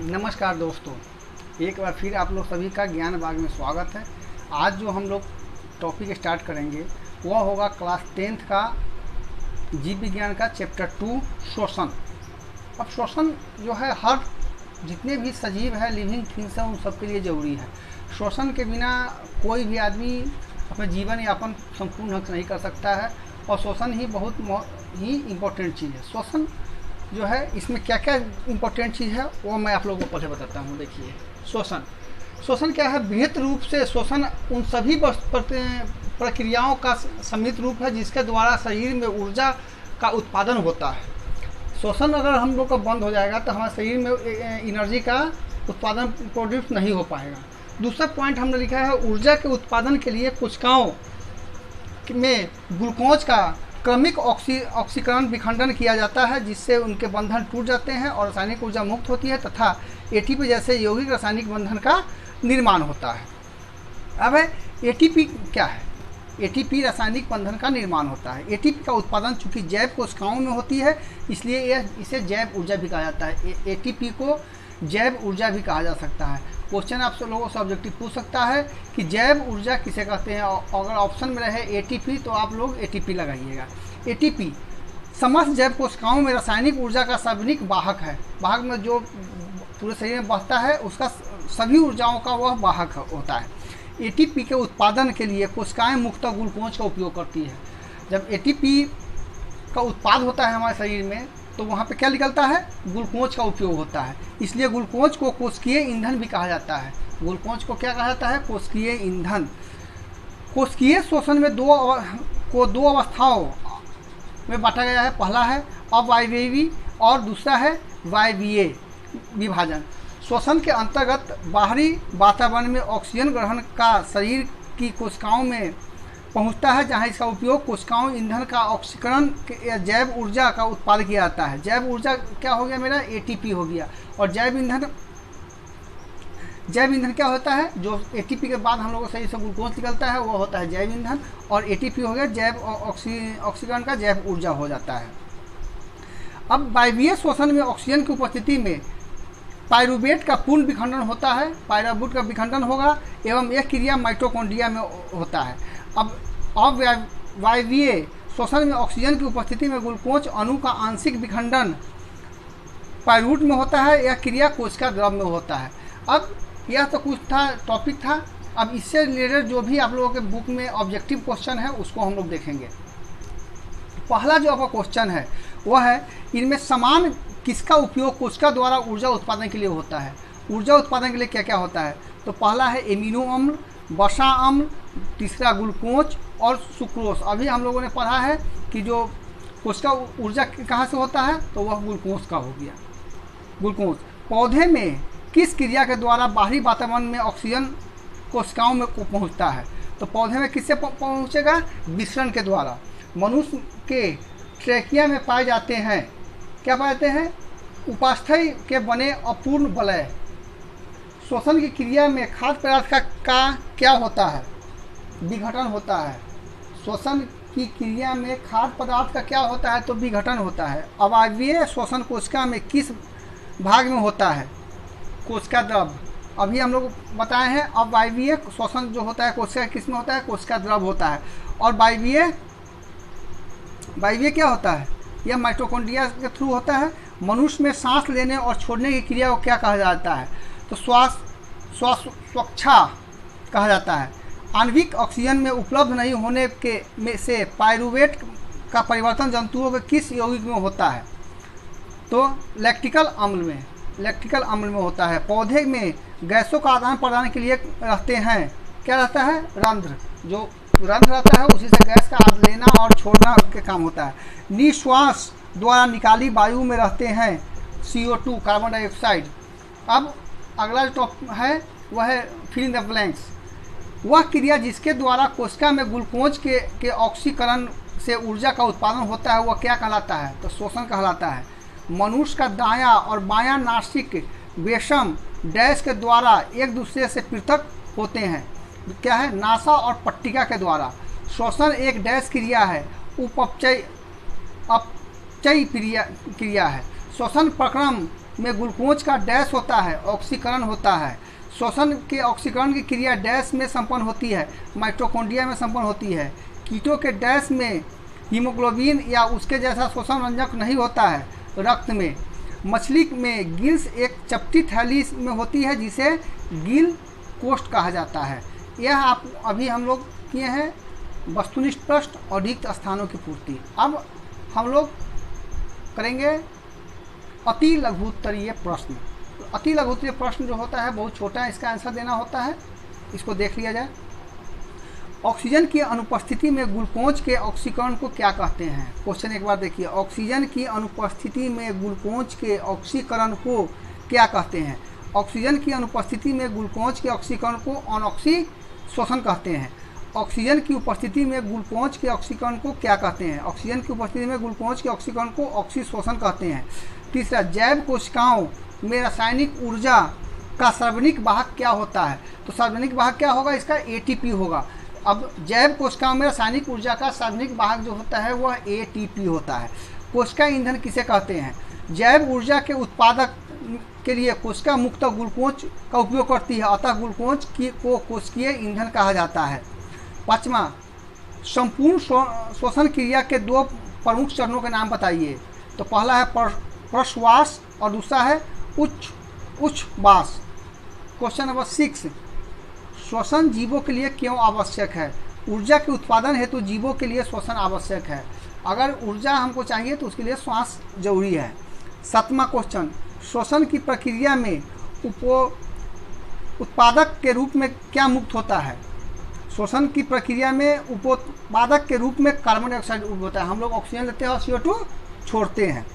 नमस्कार दोस्तों, एक बार फिर आप लोग सभी का ज्ञान बाग में स्वागत है। आज जो हम लोग टॉपिक स्टार्ट करेंगे वह होगा क्लास 10th का जीव विज्ञान का चैप्टर 2 श्वसन। अब श्वसन जो है हर जितने भी सजीव है, लिविंग थिंग्स हैं, उन सबके लिए ज़रूरी है। श्वसन के बिना कोई भी आदमी अपना जीवन यापन संपूर्ण ढंग से नहीं कर सकता है और श्वसन ही बहुत ही इम्पोर्टेंट चीज़ है। श्वसन जो है इसमें क्या क्या इम्पोर्टेंट चीज़ है वो मैं आप लोगों को पहले बताता हूँ। देखिए, श्वसन क्या है? बृहत रूप से श्वसन उन सभी प्रक्रियाओं का सम्मिलित रूप है जिसके द्वारा शरीर में ऊर्जा का उत्पादन होता है। श्वसन अगर हम लोग का बंद हो जाएगा तो हमारे शरीर में एनर्जी का उत्पादन प्रोड्यूस नहीं हो पाएगा। दूसरा पॉइंट हमने लिखा है, ऊर्जा के उत्पादन के लिए कोशिकाओं में ग्लूकोज का क्रमिक ऑक्सीकरण विखंडन किया जाता है जिससे उनके बंधन टूट जाते हैं और रासायनिक ऊर्जा मुक्त होती है तथा एटीपी जैसे यौगिक रासायनिक बंधन का निर्माण होता है। अब है एटीपी क्या है? एटीपी रासायनिक बंधन का निर्माण होता है। एटीपी का उत्पादन चूंकि जैव कोशिकाओं में होती है इसलिए इसे जैव ऊर्जा भी कहा जाता है। एटीपी को जैव ऊर्जा भी कहा जा सकता है। क्वेश्चन आप सब लोगों से ऑब्जेक्टिव पूछ सकता है कि जैव ऊर्जा किसे कहते हैं। अगर ऑप्शन में रहे एटीपी तो आप लोग एटीपी लगाइएगा। एटीपी समस्त जैव कोशिकाओं में रासायनिक ऊर्जा का सार्वजनिक वाहक है। वाहक में जो पूरे शरीर में बहता है उसका सभी ऊर्जाओं का वह वाहक होता है। एटीपी के उत्पादन के लिए कोशिकाएं मुख्यतः ग्लूकोज का उपयोग करती है। जब एटीपी का उत्पाद होता है हमारे शरीर में तो वहाँ पे क्या निकलता है? ग्लूकोज का उपयोग होता है। इसलिए ग्लूकोज को कोशिकीय ईंधन भी कहा जाता है। ग्लूकोज को क्या कहा जाता है? कोशिकीय ईंधन। कोशिकीय श्वसन में दो अवस्थाओं में बांटा गया है। पहला है अवायवीय और दूसरा है वायवीय विभाजन। श्वसन के अंतर्गत बाहरी वातावरण में ऑक्सीजन ग्रहण का शरीर की कोशिकाओं में पहुंचता है जहां इसका उपयोग कोशिकाओं ईंधन का ऑक्सीकरण या जैव ऊर्जा का उत्पादन किया जाता है। जैव ऊर्जा क्या हो गया मेरा? एटीपी हो गया। और जैव ईंधन क्या होता है? जो एटीपी के बाद हम लोगों को शरीर से ग्लूकोज निकलता है वो होता है जैव ईंधन। और एटीपी हो गया जैव ऑक्सीकरण का जैव ऊर्जा हो जाता है। अब वायवीय श्वसन में ऑक्सीजन की उपस्थिति में पायरूवेट का पूर्ण विखंडन होता है। पायरूवेट का विखंडन होगा एवं यह क्रिया माइटोकॉन्ड्रिया में होता है। अब वायवीय श्वसन में ऑक्सीजन की उपस्थिति में ग्लूकोज अणु का आंशिक विखंडन पायरूवेट में होता है। यह क्रिया कोशिका द्रव में होता है। अब यह तो कुछ था, टॉपिक था। अब इससे रिलेटेड जो भी आप लोगों के बुक में ऑब्जेक्टिव क्वेश्चन है उसको हम लोग देखेंगे। पहला जो आपका क्वेश्चन है वह है, इनमें समान किसका उपयोग कोशिका द्वारा ऊर्जा उत्पादन के लिए होता है? ऊर्जा उत्पादन के लिए क्या क्या होता है? तो पहला है एमिनो अम्ल, वसा अम्ल, तीसरा ग्लूकोज और सुक्रोज। अभी हम लोगों ने पढ़ा है कि जो कोशिका ऊर्जा कहाँ से होता है तो वह ग्लूकोज का हो गया। ग्लूकोज पौधे में किस क्रिया के द्वारा बाहरी वातावरण में ऑक्सीजन कोशिकाओं में पहुँचता है? तो पौधे में किससे पहुँचेगा? विसरण के द्वारा। मनुष्य के ट्रैकिया में पाए जाते हैं, क्या पाए जाते हैं? उपास्थि के बने अपूर्ण वलय। श्वसन की क्रिया में खाद्य पदार्थ का क्या होता है? विघटन होता है। श्वसन की क्रिया में खाद्य पदार्थ का क्या होता है? तो विघटन होता है। अवायवीय श्वसन कोशिका में किस भाग में होता है? कोशिका द्रव। अभी हम लोग बताए हैं अवायवीय श्वसन जो होता है कोशिका किस में होता है? कोशिका द्रव होता है। और वायवीय क्या होता है? यह माइटोकॉन्ड्रिया के थ्रू होता है। मनुष्य में सांस लेने और छोड़ने की क्रिया को क्या कहा जाता है? तो श्वासोच्छ्वास कहा जाता है। आणविक ऑक्सीजन में उपलब्ध नहीं होने के में से पायरूवेट का परिवर्तन जंतुओं के किस यौगिक में होता है? तो लैक्टिकल अम्ल में होता है। पौधे में गैसों का आदान प्रदान के लिए रहते हैं, क्या रहता है? रंध्र। जो रंध्र रहता है उसी से गैस का लेना और छोड़ना के काम होता है। निश्वास द्वारा निकाली वायु में रहते हैं CO2 कार्बन डाइऑक्साइड। अब अगला जो टॉपिक है वह है फिल इन द ब्लैंक्स। वह क्रिया जिसके द्वारा कोशिका में ग्लूकोज के ऑक्सीकरण से ऊर्जा का उत्पादन होता है वह क्या कहलाता है? तो श्वसन कहलाता है। मनुष्य का दायां और बायां नासिक वेशम डैश के द्वारा एक दूसरे से पृथक होते हैं, क्या है? नासा और पट्टिका के द्वारा। श्वसन एक डैश क्रिया है, अपचयी क्रिया है। श्वसन प्रक्रम में ग्लूकोज का डैश होता है, ऑक्सीकरण होता है। श्वसन के ऑक्सीकरण की क्रिया डैश में संपन्न होती है, माइटोकॉन्ड्रिया में संपन्न होती है। कीटों के डैश में हीमोग्लोबिन या उसके जैसा श्वसन रंजक नहीं होता है रक्त में। मछली में गिल्स एक चपटी थैली में होती है जिसे गिल कोष्ठ कहा जाता है। यह आप अभी हम लोग किए हैं वस्तुनिष्ठ प्रश्न और रिक्त स्थानों की पूर्ति। अब हम लोग करेंगे अति लघुत्तरीय प्रश्न। अति लघुत्तरीय प्रश्न जो होता है बहुत छोटा है, इसका आंसर देना होता है। इसको देख लिया जाए। ऑक्सीजन की अनुपस्थिति में ग्लूकोज के ऑक्सीकरण को क्या कहते हैं? क्वेश्चन एक बार देखिए। ऑक्सीजन की अनुपस्थिति में ग्लूकोज के ऑक्सीकरण को क्या कहते हैं? ऑक्सीजन की अनुपस्थिति में ग्लूकोज के ऑक्सीकरण को अनऑक्सी श्वसन कहते हैं। ऑक्सीजन की उपस्थिति में ग्लूकोज के ऑक्सीकरण को क्या कहते हैं? ऑक्सीजन की उपस्थिति में ग्लूकोज के ऑक्सीकरण को ऑक्सी श्वसन कहते हैं। तीसरा, जैव कोशिकाओं में रासायनिक ऊर्जा का सार्वजनिक वाहक क्या होता है? तो सार्वजनिक वाहक क्या होगा? इसका एटीपी होगा। अब जैव कोशिकाओं में रासायनिक ऊर्जा का सार्वजनिक वाहक जो होता है वह एटीपी होता है। कोशिका ईंधन किसे कहते हैं? जैव ऊर्जा के उत्पादक के लिए कोशिका मुक्त ग्लूकोज का उपयोग करती है, अतः ग्लूकोज को कोशिकीय ईंधन कहा जाता है। पाँचवा, संपूर्ण श्वसन क्रिया के दो प्रमुख चरणों के नाम बताइए। तो पहला है प्रश्वास और दूसरा है उच्छ्वास। क्वेश्चन नंबर 6, श्वसन जीवों के लिए क्यों आवश्यक है? ऊर्जा के उत्पादन हेतु जीवों के लिए श्वसन आवश्यक है। अगर ऊर्जा हमको चाहिए तो उसके लिए श्वास जरूरी है। 7वां क्वेश्चन, श्वसन की प्रक्रिया में उत्पादक के रूप में क्या मुक्त होता है? श्वसन की प्रक्रिया में उपोत्पादक के रूप में कार्बन डाइऑक्साइड होता है। हम लोग ऑक्सीजन लेते हैं और CO2 छोड़ते हैं।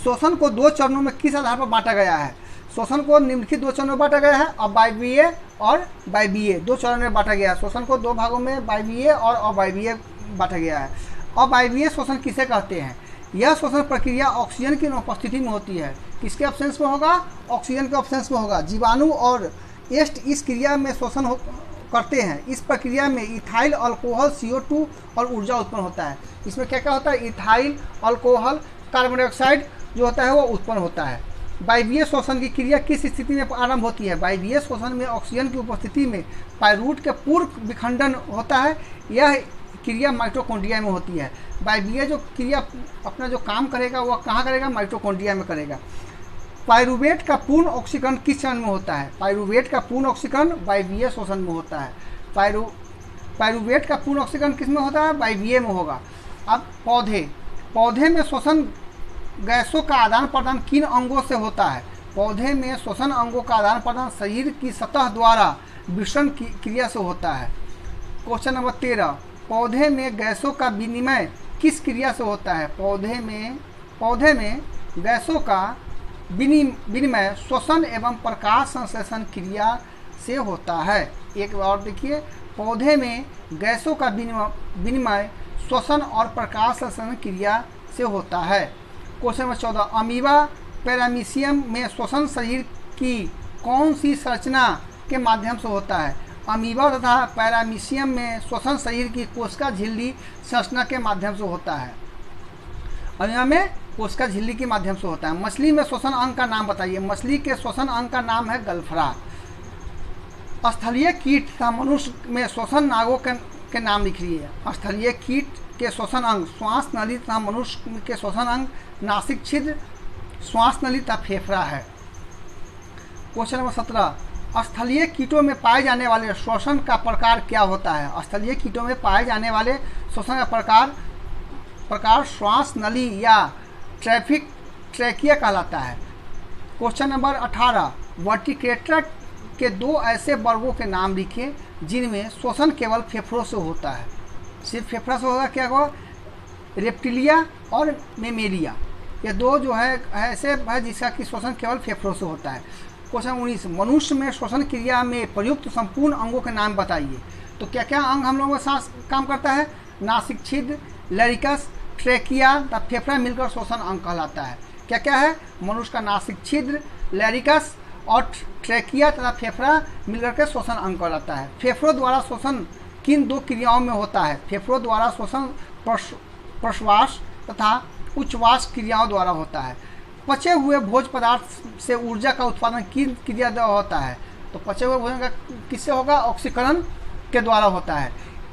श्वसन को दो चरणों में किस आधार पर बांटा गया है? श्वसन को निम्नलिखित दो चरणों में बांटा गया है, अवायवीय और वायवीय। दो चरणों में बांटा गया है। श्वसन को दो भागों में वायवीय और अवायवीय बांटा गया है। अवायवीय श्वसन किसे कहते हैं? यह श्वसन प्रक्रिया ऑक्सीजन की अनुपस्थिति में होती है। किसके ऑप्शंस में होगा? ऑक्सीजन के ऑप्शंस में होगा। जीवाणु और एस्ट इस क्रिया में शोषण करते हैं। इस प्रक्रिया में इथाइल अल्कोहल CO2 और ऊर्जा उत्पन्न होता है। इसमें क्या क्या होता है? इथाइल अल्कोहल कार्बन डाइऑक्साइड जो होता है वो उत्पन्न होता है। वायवीय श्वसन की क्रिया किस स्थिति में आरंभ होती है? वायवीय श्वसन में ऑक्सीजन की उपस्थिति में पायरूट के पूर्व विखंडन होता है। यह क्रिया माइटोकॉन्ड्रिया में होती है। वायवीय जो क्रिया अपना जो काम करेगा वह कहाँ करेगा? माइटोकॉन्ड्रिया में करेगा। पायरूवेट का पूर्ण ऑक्सीकरण किस चरण में होता है? पायरूवेट का पूर्ण ऑक्सीकरण वायवीय श्वसन में होता है। पायरूवेट का पूर्ण ऑक्सीकरण किस में होता है? वायवीय में होगा। अब पौधे में श्वसन गैसों का आदान प्रदान किन अंगों से होता है? पौधे में श्वसन अंगों का आदान प्रदान शरीर की सतह द्वारा विषण की क्रिया से होता है। क्वेश्चन नंबर 13, पौधे में गैसों का विनिमय किस क्रिया से होता है? पौधे में गैसों का विनिमय श्वसन एवं प्रकाश संश्लेषण क्रिया से होता है। एक बार देखिए, पौधे में गैसों का विनिमय श्वसन और प्रकाश संश्लेषण क्रिया से होता है। क्वेश्चन नंबर 14, अमीबा पैरामीशियम में श्वसन शरीर की कौन सी संरचना के माध्यम से होता है? अमीबा तथा पैरामीशियम में श्वसन शरीर की कोशिका झिल्ली संरचना के माध्यम से होता है। अमीबा में कोशिका झिल्ली के माध्यम से होता है। मछली में श्वसन अंग का नाम बताइए। मछली के श्वसन अंग का नाम है गल्फरा। स्थलीय कीट तथा मनुष्य में श्वसन नागों के नाम लिख लीजिए। स्थलीय कीट के श्वसन अंग श्वास नली तथा मनुष्य के श्वसन अंग नासिक छिद्र, श्वास नली तथा फेफड़ा है। क्वेश्चन नंबर 17, स्थलीय कीटों में पाए जाने वाले श्वसन का प्रकार क्या होता है? स्थलीय कीटों में पाए जाने वाले श्वसन का प्रकार श्वास नली या ट्रैकिया कहलाता है। क्वेश्चन नंबर 18, वर्टिक्रेटर के दो ऐसे वर्गों के नाम लिखिए जिनमें श्वसन केवल फेफड़ों से होता है। सिर्फ फेफड़ा से होगा, क्या होगा? रेप्टिलिया और मेमेलिया, ये दो जो है ऐसे है जिसका कि श्वसन केवल फेफड़ों से होता है। क्वेश्चन 19, मनुष्य में श्वसन क्रिया में प्रयुक्त संपूर्ण अंगों के नाम बताइए। तो क्या क्या अंग हम लोगों के साथ काम करता है? नासिक छिद्र, लैरिकस, ट्रैकिया तथा फेफड़ा मिलकर श्वसन अंग कहलाता है। क्या क्या है? मनुष्य का नासिक छिद्र, लैरिकस और ट्रैकिया तथा फेफड़ा मिलकर के श्वसन अंग कहलाता है। फेफड़ों द्वारा श्वसन किन दो क्रियाओं में होता है? फेफड़ों द्वारा श्वसन प्रश्वास तथा उच्छ्वास क्रियाओं द्वारा होता है। पचे हुए भोज्य पदार्थ से ऊर्जा का उत्पादन किन क्रिया द्वारा होता है? तो पचे हुए भोजन का किससे होगा? ऑक्सीकरण के द्वारा होता है।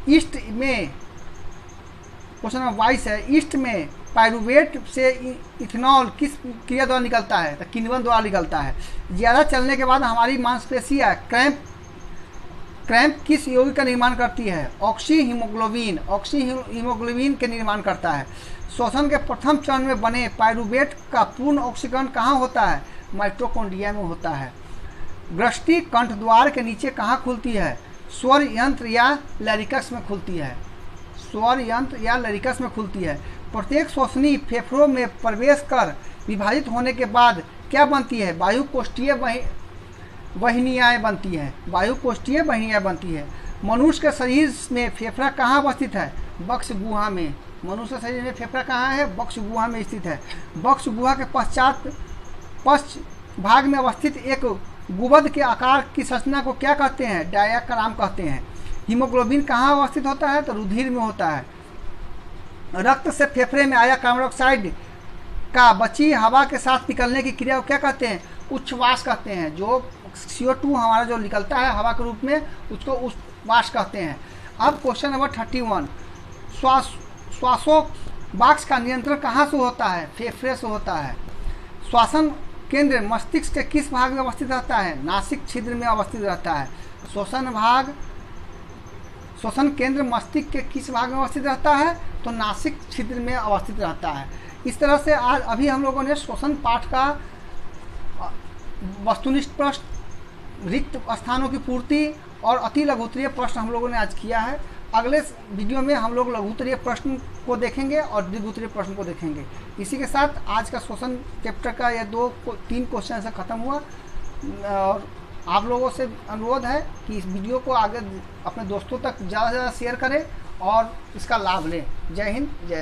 ईस्ट में, क्वेश्चन नंबर 22 है, ईस्ट में पायरुवेट से इथेनॉल किस क्रिया द्वारा निकलता है? तो किण्वन द्वारा निकलता है। ज़्यादा चलने के बाद हमारी मांसपेशियाँ क्रैम्प किस यौगिक का निर्माण करती है? ऑक्सी हीमोग्लोबिन के निर्माण करता है। श्वसन के प्रथम चरण में बने पायरुवेट का पूर्ण ऑक्सीकरण कहाँ होता है? माइटोकॉन्ड्रिया में होता है। ग्रष्टि कंठ द्वार के नीचे कहाँ खुलती है? स्वर यंत्र या लैरिकस में खुलती है। स्वर यंत्र या लैरिकस में खुलती है। प्रत्येक श्वसनी फेफड़ों में प्रवेश कर विभाजित होने के बाद क्या बनती है? वायुकोष्ठीय वाहिनियाँ बनती हैं। वायुकोष्ठीय वाहिनियाँ बनती है। मनुष्य के शरीर में फेफड़ा कहाँ अवस्थित है? वक्ष गुहा में। मनुष्य शरीर में फेफड़ा कहाँ है? वक्ष गुहा में स्थित है। वक्ष गुहा के पश्च भाग में अवस्थित एक गुंबद के आकार की संरचना को क्या कहते हैं? डायाफ्राम कहते हैं। हीमोग्लोबिन कहाँ अवस्थित होता है? तो रुधिर में होता है। रक्त से फेफड़े में आया कार्बन डाइऑक्साइड का बची हवा के साथ निकलने की क्रिया को क्या कहते हैं? उच्छ्वास कहते हैं। जो CO2 हमारा जो निकलता है हवा के रूप में, उसको उच्छ्वास कहते हैं। अब क्वेश्चन नंबर 31, श्वासोच्छ्वास का नियंत्रण कहाँ से होता है? फेफड़े से होता है। श्वसन केंद्र मस्तिष्क के किस भाग में अवस्थित रहता है? नासिक छिद्र में अवस्थित रहता है। श्वसन केंद्र मस्तिष्क के किस भाग में अवस्थित रहता है? तो नासिक छिद्र में अवस्थित रहता है। इस तरह से आज अभी हम लोगों ने श्वसन पाठ का वस्तुनिष्ठ प्रश्न, रिक्त स्थानों की पूर्ति और अति लघुत्तरीय प्रश्न हम लोगों ने आज किया है। अगले वीडियो में हम लोग लघुत्तरीय प्रश्न को देखेंगे और दीर्घोत्तरीय प्रश्न को देखेंगे। इसी के साथ आज का श्वसन चैप्टर का यह 2-3 क्वेश्चन से ख़त्म हुआ और आप लोगों से अनुरोध है कि इस वीडियो को आगे अपने दोस्तों तक ज़्यादा से ज़्यादा शेयर करें और इसका लाभ लें। जय हिंद, जय